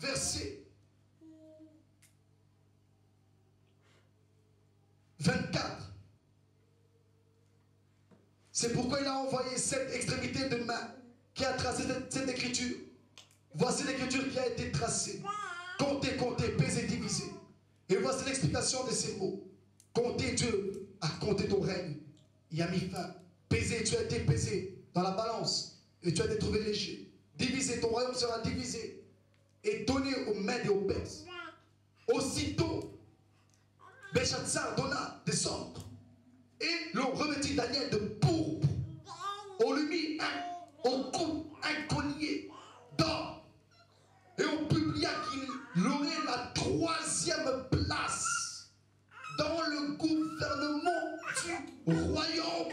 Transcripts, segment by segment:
verset 24. C'est pourquoi il a envoyé cette extrémité de main qui a tracé cette écriture. Voici l'écriture qui a été tracée. Comptez, comptez, pesez, divisez. Et voici l'explication de ces mots. Comptez, Dieu a compté ton règne. Il a mis fin. Pesez, tu as été pesé dans la balance. Et tu as été trouvé léger. Divisé, ton royaume sera divisé. Et donné aux Mèdes et aux Perses. Aussitôt, Belshazzar donna des ordres. Et l'on revêtit Daniel de pourpre. On lui mit au cou un collier d'or. Et on publia qu'il aurait la 3e place dans le gouvernement du royaume.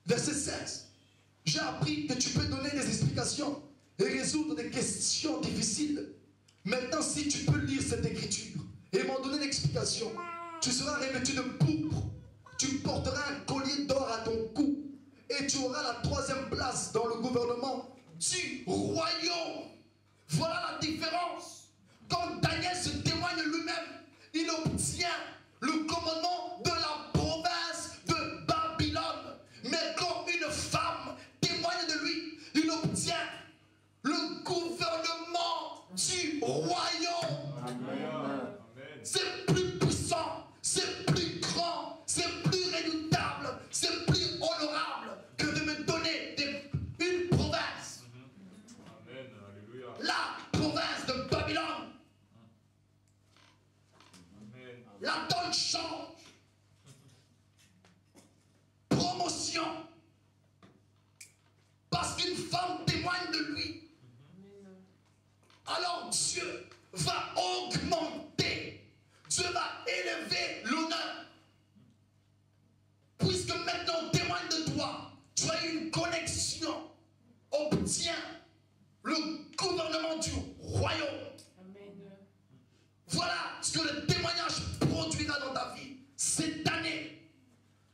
Verset 16. J'ai appris que tu peux donner des explications et résoudre des questions difficiles. Maintenant, si tu peux lire cette écriture et m'en donner l'explication, tu seras revêtu de pourpre. Tu porteras un collier d'or à ton cou. Et tu auras la 3e place dans le gouvernement du royaume. Voilà la différence. Quand Daniel se témoigne lui-même, il obtient le commandement de la province de Babylone. Mais quand une femme témoigne de lui, il obtient le gouvernement du royaume. Amen. C'est plus puissant, c'est plus grand, c'est plus redoutable, c'est plus honorable que de me donner une province. Amen. Alléluia. La province de Babylone. Amen. La donne change. Promotion. Parce qu'une femme témoigne de lui. Alors Dieu va augmenter. Dieu va élever l'honneur. Puisque maintenant on témoigne de toi, tu as une connexion. Obtiens le gouvernement du royaume. Amen. Voilà ce que le témoignage produira dans ta vie. Cette année,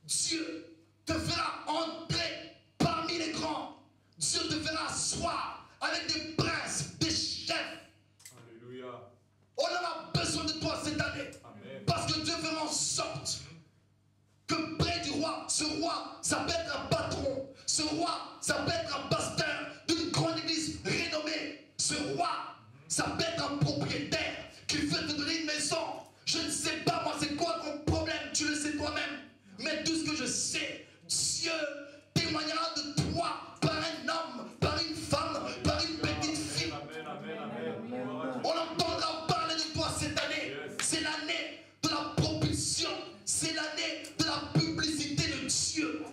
Dieu te fera entrer parmi les grands. Dieu te fera asseoir avec des princes, des chefs. Alléluia. On aura besoin de toi cette année. Amen. Parce que Dieu fera en sorte que près du roi, ce roi, ça peut être un patron. Ce roi, ça peut être un pasteur d'une grande église renommée. Ce roi, ça peut être un propriétaire qui veut te donner une maison. Je ne sais pas moi c'est quoi ton problème, tu le sais toi-même. Mais tout ce que je sais, Dieu témoignera de toi par un homme, par une femme, par une petite fille. Amen. Amen. Amen. On entendra parler de toi cette année. C'est l'année de la propulsion. C'est l'année de la publicité de Dieu.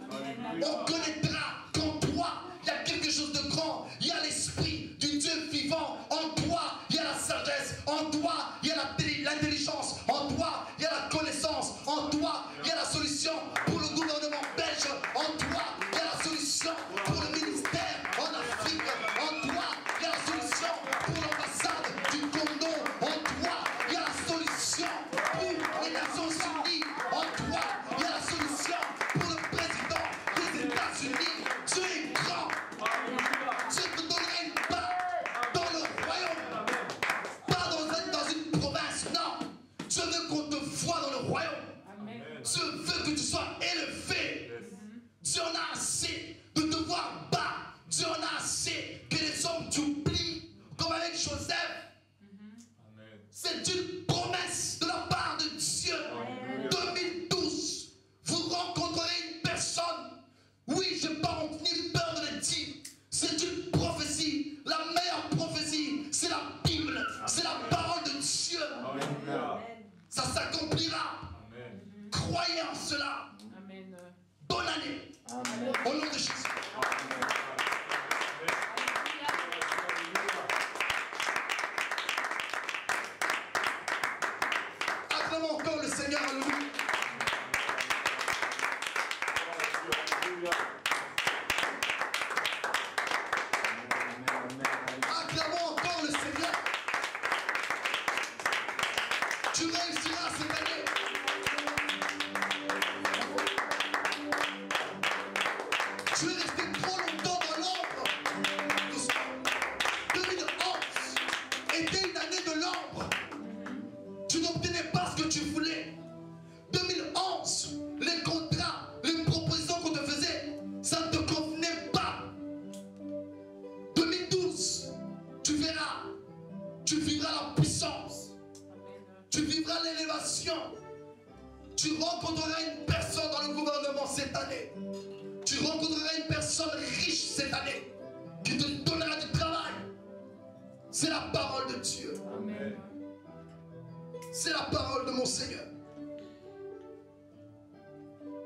On connaîtra qu'en toi, il y a quelque chose de grand. Il y a l'esprit du Dieu vivant. En toi, il y a la sagesse. En toi, il y a l'intelligence. En toi, il y a la connaissance. En toi, il y a la solution pour le gouvernement belge. En toi, il y a la solution pour le ministère en Afrique. En toi, il y a la solution pour l'ambassade du Congo. En toi, il y a la solution pour les Nations Unies. En toi, il y a la solution pour le président des États-Unis. Dieu est grand. Dieu te donnera une part dans le royaume. Pas dans une province, non. Dieu veut qu'on te voie dans le royaume. Dieu veut que tu sois élevé. Dieu en a assez de te voir bas. Dieu en a assez que les hommes t'oublient. Comme avec Joseph. Amen. C'est une promesse de la part de Dieu. 2012, vous rencontrerez une personne. Oui, je n'ai pas ni peur de le dire. C'est une prophétie. La meilleure prophétie, c'est la Bible. C'est la parole de Dieu. Alléluia. Ça s'accomplira. Amen. Croyez en cela. Amen. Bonne année. Au nom de Jésus. Acclamons encore le Seigneur. Alléluia. Acclamons encore le Seigneur. Tu réussiras cette année. Tu es resté trop longtemps dans l'ombre. C'est la parole de mon Seigneur.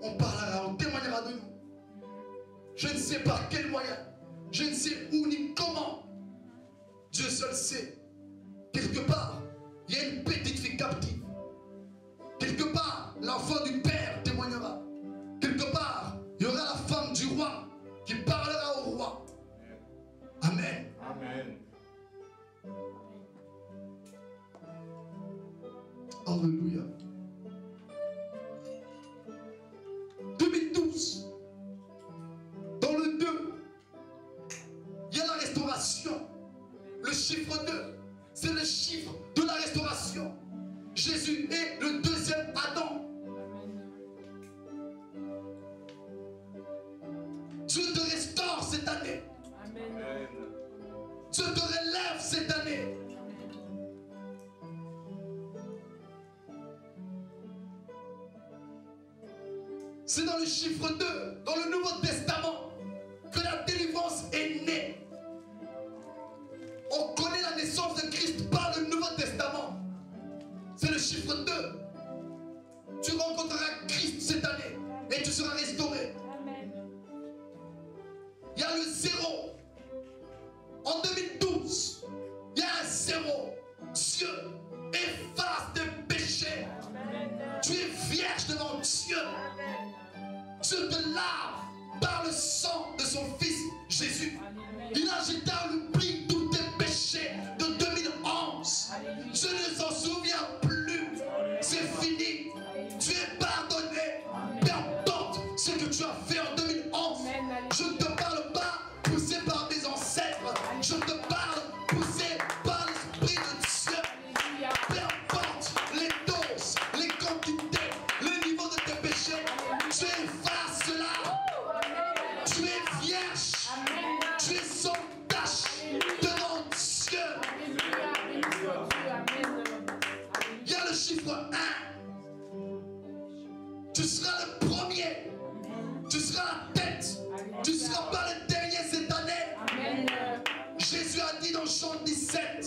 On parlera, on témoignera de nous. Je ne sais par quel moyen, je ne sais où ni comment. Dieu seul sait. Quelque part, il y a une petite fille captive. Quelque part, l'enfant du Père témoignera. Quelque part, il y aura la femme du roi qui parlera au roi. Amen. Amen. Alléluia. 2012, dans le 2, il y a la restauration. Le chiffre 2, c'est le chiffre de la restauration. Jésus est le deuxième Adam. Dieu te restaure cette année. Amen. Dieu te relève cette année. C'est dans le chiffre 2, dans le Nouveau Testament, que la délivrance est née. On connaît la naissance de Christ par le Nouveau Testament. C'est le chiffre 2. Tu rencontreras Christ cette année et tu seras restauré. Il y a le 0. En 2012, il y a un 0. Dieu efface tes péchés. Tu es vierge devant Dieu. Dieu te lave par le sang de son Fils Jésus. Il a jeté à l'oubli tous tes péchés de 2011. Je ne s'en souviens plus. C'est fini. Tu es pardonné. Peu importe ce que tu as fait en 2011. Je ne te parle pas poussé par mes ancêtres. Je te parle poussé par l'Esprit de Dieu. Peu importe les doses, les quantités, le niveau de tes péchés. Tu effaces cela. Tu es vierge. Tu es sans tache devant Dieu. Il y a le chiffre 1. Tu seras le premier. Tu seras la tête. Tu ne seras pas le dernier cette année. Jésus a dit dans Jean 17,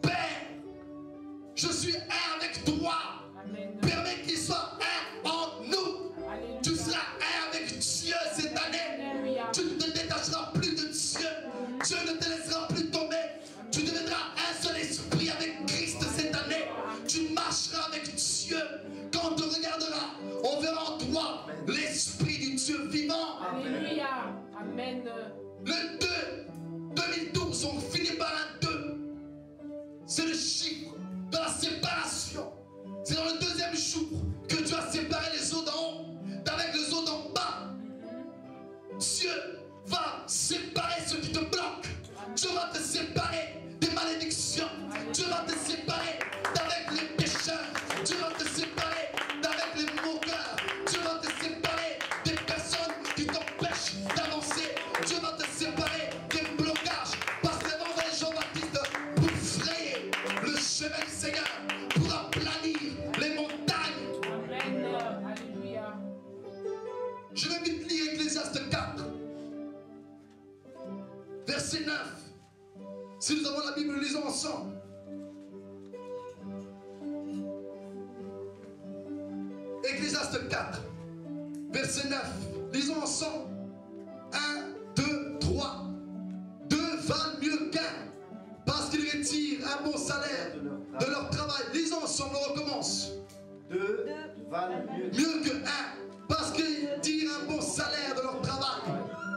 Père, je suis un avec toi. Permets qu'il soit un en nous. Tu seras un avec Dieu cette année. Tu ne te détacheras plus de Dieu. Dieu ne te laissera plus tomber. Tu deviendras un seul esprit avec Christ cette année. Tu marcheras avec Dieu. Quand on te regardera, on verra en toi l'esprit du Dieu vivant. Alléluia. Amen. Le 2, 2012, on finit par un 2. C'est le chiffre de la séparation. C'est dans le deuxième jour que Dieu a séparé les eaux d'en haut d'avec les eaux d'en bas. Dieu va séparer ce qui te bloque. Dieu va te séparer des malédictions. Dieu va te séparer d'avec les pécheurs. Dieu va te séparer d'avec les moqueurs. Dieu va te séparer des personnes qui t'empêchent d'avancer. Dieu va te séparer des blocages. Parce que devant Jean-Baptiste pour frayer le chemin du Seigneur, pour aplanir les montagnes. Amen. Alléluia. Je vais vite lire Ecclésiaste 4, verset 9. Si nous avons la Bible, nous lisons ensemble. Ecclésiaste 4, verset 9. Lisons ensemble. 1, 2, 3. 2 valent mieux qu'un, parce qu'ils retirent un bon salaire de leur travail. Lisons ensemble, on recommence. 2 valent Mieux que 1, parce qu'ils tirent un bon salaire de leur travail.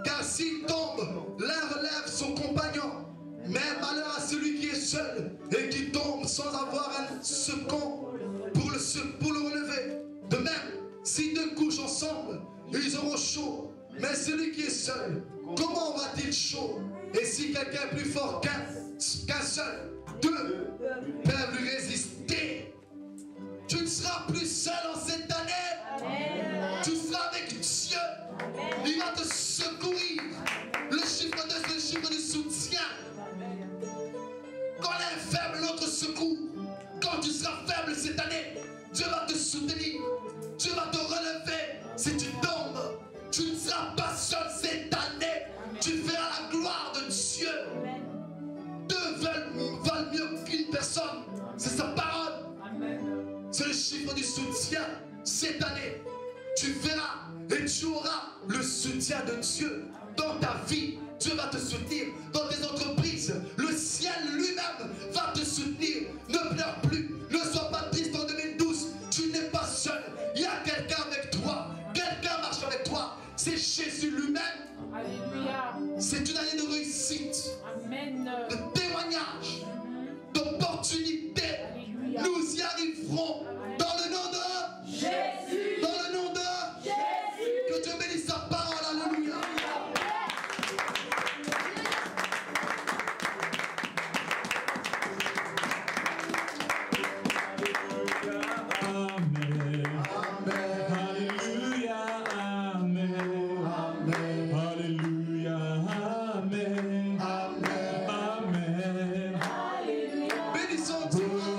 Car s'ils tombent, l'un relève son compagnon. Mais malheur à celui qui est seul et qui tombe sans avoir un second pour le relever. De même, si deux couchent ensemble, ils auront chaud. Mais celui qui est seul, comment aura-t-il chaud? Et si quelqu'un est plus fort qu'un seul, deux peuvent lui résister. Tu ne seras plus seul en cette année. Tu seras avec Dieu. Il va te secourir. Le chiffre 2, c'est le chiffre du soutien. Quand l'un est faible, l'autre secoue. Quand tu seras faible cette année, Dieu va te soutenir. Dieu va te relever. Si tu tombes, tu ne seras pas seul cette année. Tu feras la gloire de Dieu. Deux valent mieux qu'une personne. C'est sa parole. tu verras et tu auras le soutien de Dieu dans ta vie. Dieu va te soutenir dans tes entreprises. Le ciel lui-même va te soutenir. Ne pleure plus. Ne sois pas triste en 2012. Tu n'es pas seul. Il y a quelqu'un avec toi. Quelqu'un marche avec toi. C'est Jésus lui-même. Alléluia. C'est une année de réussite, Amen. de témoignage, d'opportunité. Alléluia. Nous y arriverons dans le nom de Jésus. Dans le nom de Jésus. Que Dieu bénisse sa parole. Alléluia. Bénissons Dieu.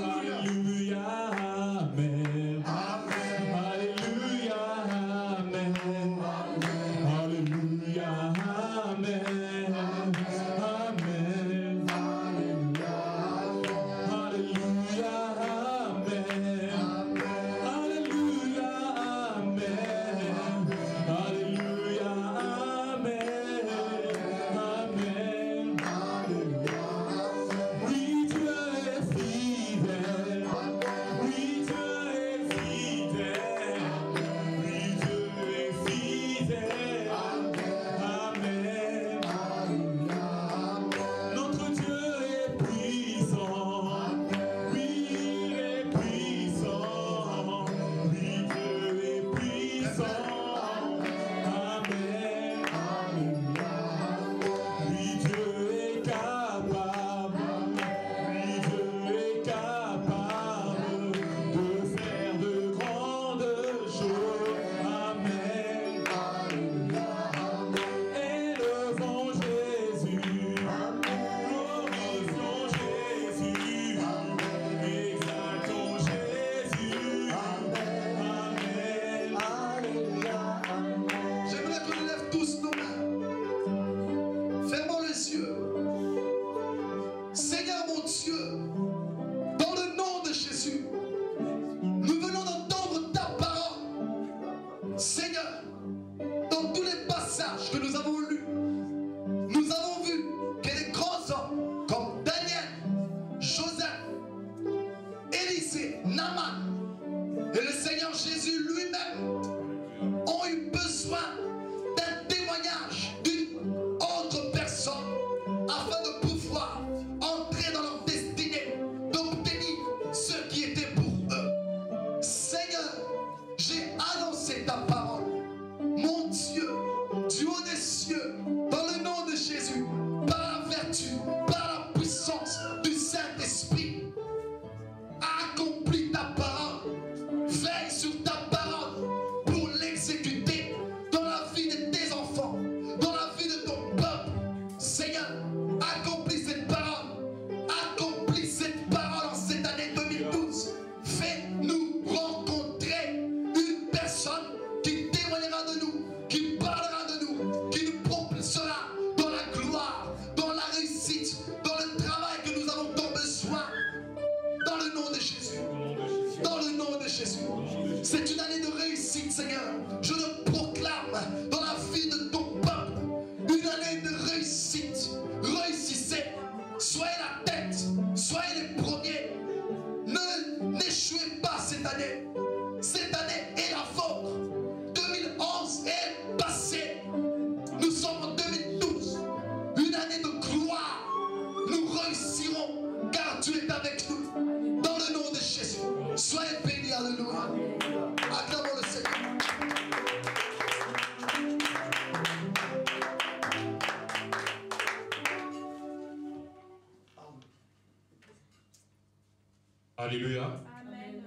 Alléluia. Amen.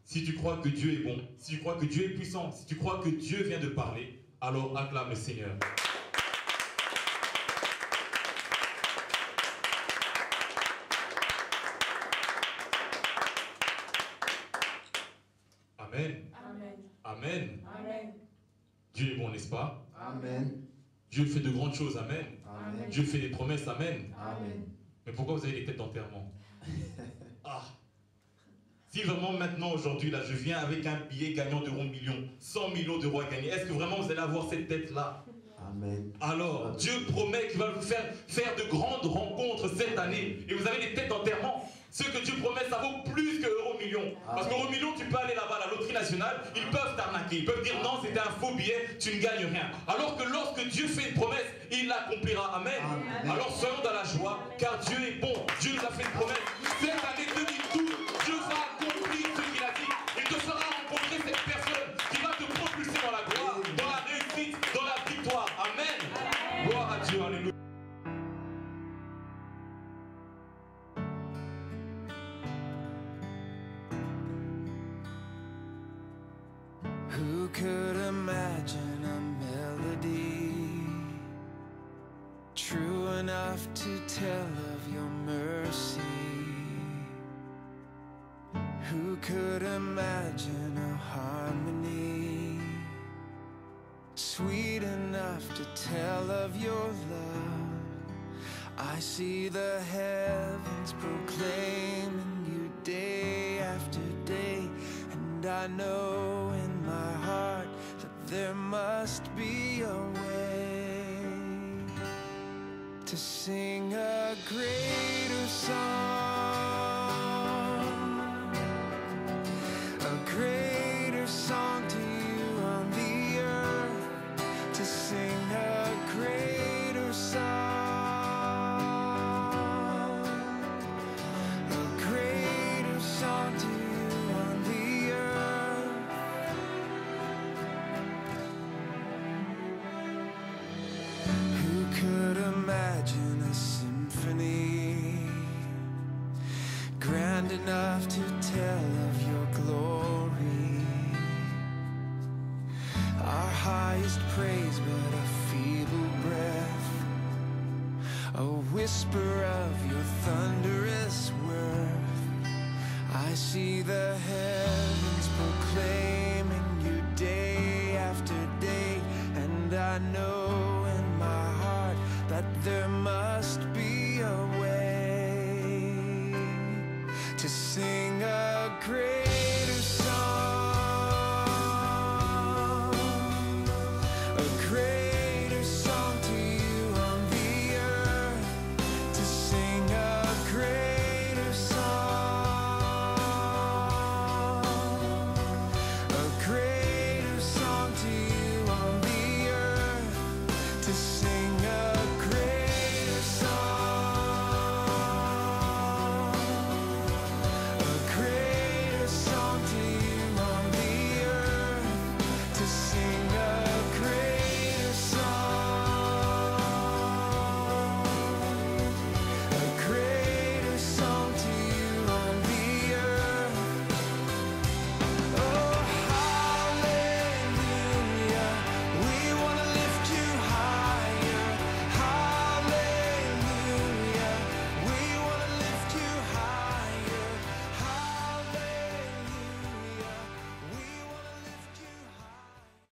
Si tu crois que Dieu est bon, si tu crois que Dieu est puissant, si tu crois que Dieu vient de parler, alors acclame le Seigneur. Amen. Amen. Amen. Amen. Dieu est bon, n'est-ce pas? Amen. Dieu fait de grandes choses, amen. Amen. Dieu fait des promesses, amen. Amen. Mais pourquoi vous avez des têtes d'enterrement? Ah, Si vraiment maintenant, aujourd'hui, là, je viens avec un billet gagnant d'euros millions, 100 millions d'euros à gagner, est-ce que vraiment vous allez avoir cette tête-là? Amen. Alors, Dieu promet qu'il va vous faire de grandes rencontres cette année. Et vous avez des têtes d'enterrement. Ce que Dieu promet, ça vaut plus que euro million. Parce qu'euro million, tu peux aller là-bas à la loterie nationale, ils peuvent t'arnaquer. Ils peuvent dire non, c'était un faux billet, tu ne gagnes rien. Alors que lorsque Dieu fait une promesse, il l'accomplira. Amen. Amen. Alors soyons dans la joie, car Dieu est bon. Dieu nous a fait une promesse. Cette année 2012, Dieu va accomplir ce qu'il a dit. Il te fera rencontrer cette personne qui va te propulser dans la gloire, dans la réussite, dans la victoire. Amen. Gloire à Dieu. Alléluia. Who could imagine a melody true enough to tell of your mercy? Who could imagine a harmony sweet enough to tell of your love? I see the heavens proclaiming you day after day, and I know in my heart that there must be a way to sing a greater song to you on the earth, to sing a greater song to you on the earth. Who could imagine a symphony grand enough to tell of your glory? Our highest praise but a feeble breath, a whisper of your thunderous worth. I see the heavens proclaiming you day after day, and I know